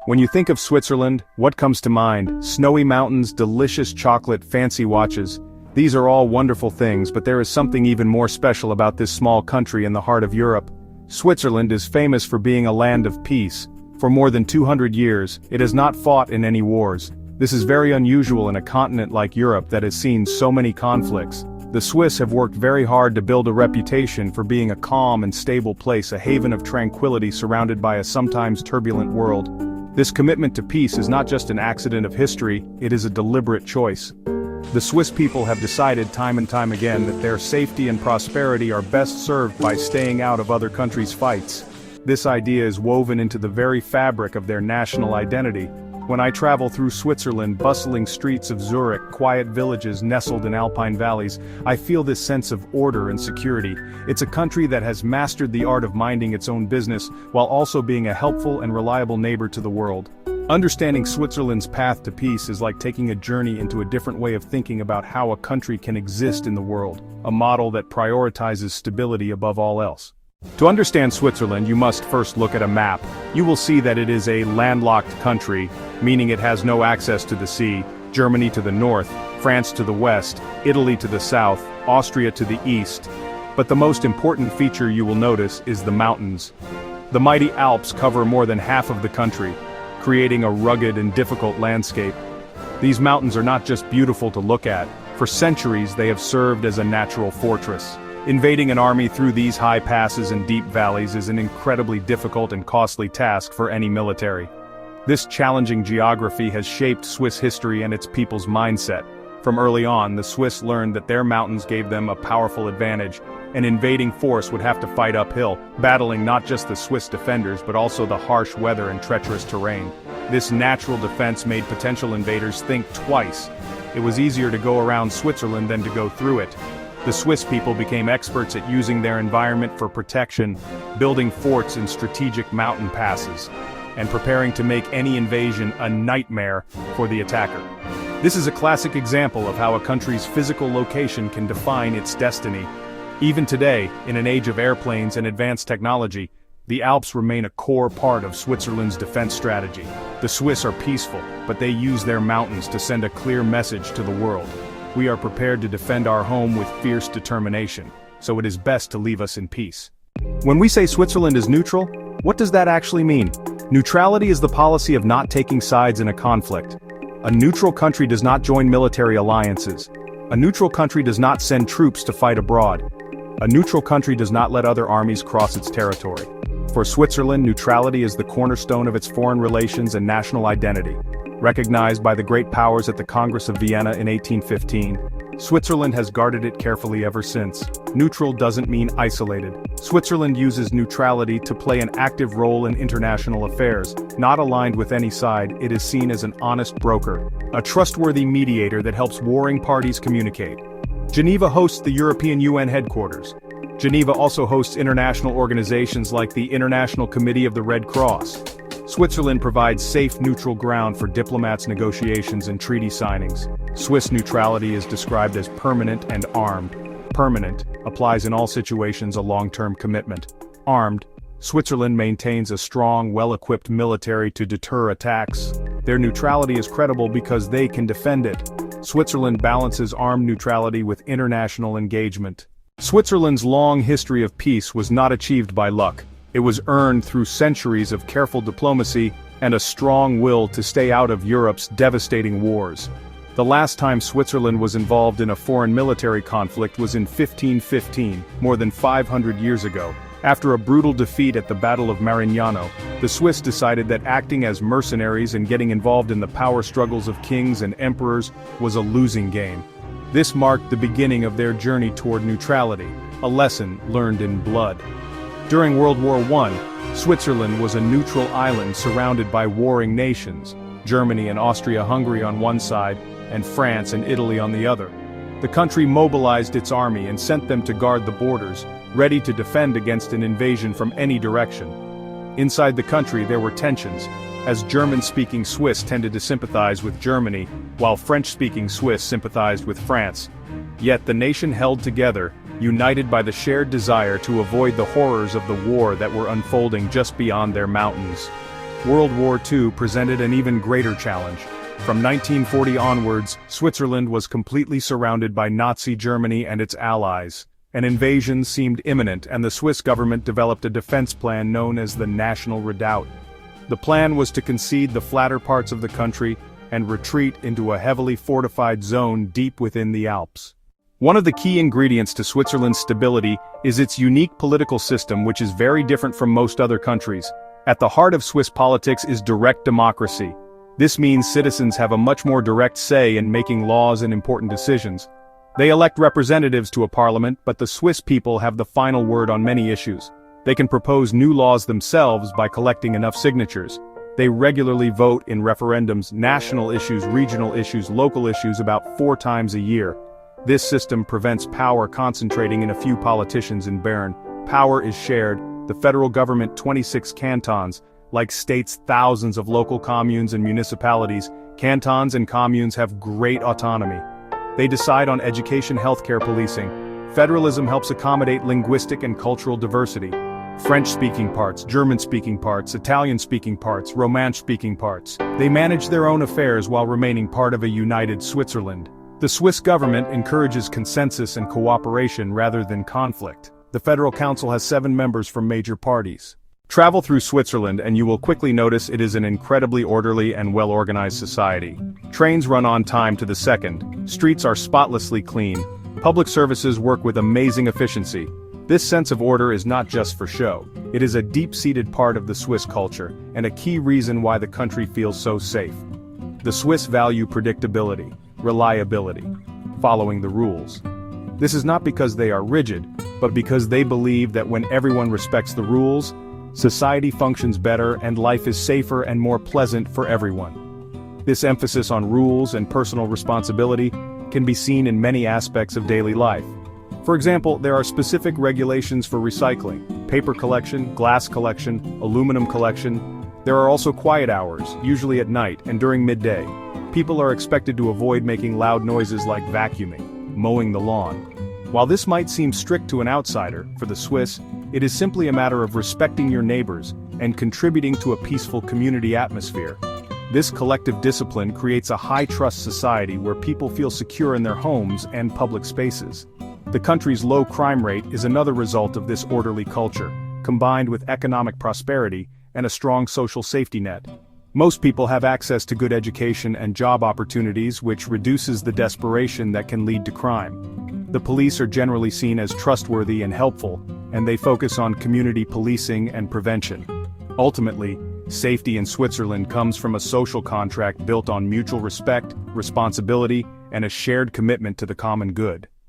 When you think of Switzerland, what comes to mind? Snowy mountains, delicious chocolate, fancy watches. These are all wonderful things, but there is something even more special about this small country in the heart of Europe. Switzerland is famous for being a land of peace. For more than 200 years, it has not fought in any wars. This is very unusual in a continent like Europe that has seen so many conflicts. The Swiss have worked very hard to build a reputation for being a calm and stable place, a haven of tranquility surrounded by a sometimes turbulent world. This commitment to peace is not just an accident of history, it is a deliberate choice. The Swiss people have decided time and time again that their safety and prosperity are best served by staying out of other countries' fights. This idea is woven into the very fabric of their national identity. When I travel through Switzerland, bustling streets of Zurich, quiet villages nestled in alpine valleys, I feel this sense of order and security. It's a country that has mastered the art of minding its own business, while also being a helpful and reliable neighbor to the world. Understanding Switzerland's path to peace is like taking a journey into a different way of thinking about how a country can exist in the world, a model that prioritizes stability above all else. To understand Switzerland, you must first look at a map. You will see that it is a landlocked country, meaning it has no access to the sea. Germany to the north, France to the west, Italy to the south, Austria to the east. But the most important feature you will notice is the mountains. The mighty Alps cover more than half of the country, creating a rugged and difficult landscape. These mountains are not just beautiful to look at. For centuries they have served as a natural fortress. Invading an army through these high passes and deep valleys is an incredibly difficult and costly task for any military. This challenging geography has shaped Swiss history and its people's mindset. From early on, the Swiss learned that their mountains gave them a powerful advantage. An invading force would have to fight uphill, battling not just the Swiss defenders but also the harsh weather and treacherous terrain. This natural defense made potential invaders think twice. It was easier to go around Switzerland than to go through it. The Swiss people became experts at using their environment for protection, building forts in strategic mountain passes, and preparing to make any invasion a nightmare for the attacker. This is a classic example of how a country's physical location can define its destiny. Even today, in an age of airplanes and advanced technology, the Alps remain a core part of Switzerland's defense strategy. The Swiss are peaceful, but they use their mountains to send a clear message to the world. We are prepared to defend our home with fierce determination, so it is best to leave us in peace. When we say Switzerland is neutral, what does that actually mean? Neutrality is the policy of not taking sides in a conflict. A neutral country does not join military alliances. A neutral country does not send troops to fight abroad. A neutral country does not let other armies cross its territory. For Switzerland, neutrality is the cornerstone of its foreign relations and national identity. Recognized by the great powers at the Congress of Vienna in 1815, Switzerland has guarded it carefully ever since. Neutral doesn't mean isolated. Switzerland uses neutrality to play an active role in international affairs. Not aligned with any side, it is seen as an honest broker, a trustworthy mediator that helps warring parties communicate. Geneva hosts the European UN headquarters. Geneva also hosts international organizations like the International Committee of the Red Cross. Switzerland provides safe, neutral ground for diplomats' negotiations and treaty signings. Swiss neutrality is described as permanent and armed. Permanent applies in all situations a long-term commitment. Armed, Switzerland maintains a strong, well-equipped military to deter attacks. Their neutrality is credible because they can defend it. Switzerland balances armed neutrality with international engagement. Switzerland's long history of peace was not achieved by luck. It was earned through centuries of careful diplomacy and a strong will to stay out of Europe's devastating wars. The last time Switzerland was involved in a foreign military conflict was in 1515, more than 500 years ago. After a brutal defeat at the Battle of Marignano, the Swiss decided that acting as mercenaries and getting involved in the power struggles of kings and emperors was a losing game. This marked the beginning of their journey toward neutrality, a lesson learned in blood. During World War I, Switzerland was a neutral island surrounded by warring nations, Germany and Austria-Hungary on one side, and France and Italy on the other. The country mobilized its army and sent them to guard the borders, ready to defend against an invasion from any direction. Inside the country there were tensions, as German-speaking Swiss tended to sympathize with Germany, while French-speaking Swiss sympathized with France. Yet the nation held together, united by the shared desire to avoid the horrors of the war that were unfolding just beyond their mountains. World War II presented an even greater challenge. From 1940 onwards, Switzerland was completely surrounded by Nazi Germany and its allies. An invasion seemed imminent, and the Swiss government developed a defense plan known as the National Redoubt. The plan was to concede the flatter parts of the country and retreat into a heavily fortified zone deep within the Alps. One of the key ingredients to Switzerland's stability is its unique political system, which is very different from most other countries. At the heart of Swiss politics is direct democracy. This means citizens have a much more direct say in making laws and important decisions. They elect representatives to a parliament, but the Swiss people have the final word on many issues. They can propose new laws themselves by collecting enough signatures. They regularly vote in referendums, national issues, regional issues, local issues about 4 times a year. This system prevents power concentrating in a few politicians in Bern. Power is shared. The federal government 26 cantons, like states thousands of local communes and municipalities. Cantons and communes have great autonomy. They decide on education, healthcare, policing. Federalism helps accommodate linguistic and cultural diversity. French-speaking parts, German-speaking parts, Italian-speaking parts, Romance-speaking parts. They manage their own affairs while remaining part of a united Switzerland. The Swiss government encourages consensus and cooperation rather than conflict. The Federal Council has 7 members from major parties. Travel through Switzerland and you will quickly notice it is an incredibly orderly and well-organized society. Trains run on time to the second. Streets are spotlessly clean. Public services work with amazing efficiency. This sense of order is not just for show. It is a deep-seated part of the Swiss culture, and a key reason why the country feels so safe. The Swiss value predictability, reliability, following the rules. This is not because they are rigid, but because they believe that when everyone respects the rules, society functions better and life is safer and more pleasant for everyone. This emphasis on rules and personal responsibility can be seen in many aspects of daily life. For example, there are specific regulations for recycling, paper collection, glass collection, aluminum collection. There are also quiet hours, usually at night and during midday. People are expected to avoid making loud noises like vacuuming, mowing the lawn. While this might seem strict to an outsider, for the Swiss, it is simply a matter of respecting your neighbors and contributing to a peaceful community atmosphere. This collective discipline creates a high-trust society where people feel secure in their homes and public spaces. The country's low crime rate is another result of this orderly culture, combined with economic prosperity and a strong social safety net. Most people have access to good education and job opportunities, which reduces the desperation that can lead to crime. The police are generally seen as trustworthy and helpful, and they focus on community policing and prevention. Ultimately, safety in Switzerland comes from a social contract built on mutual respect, responsibility, and a shared commitment to the common good.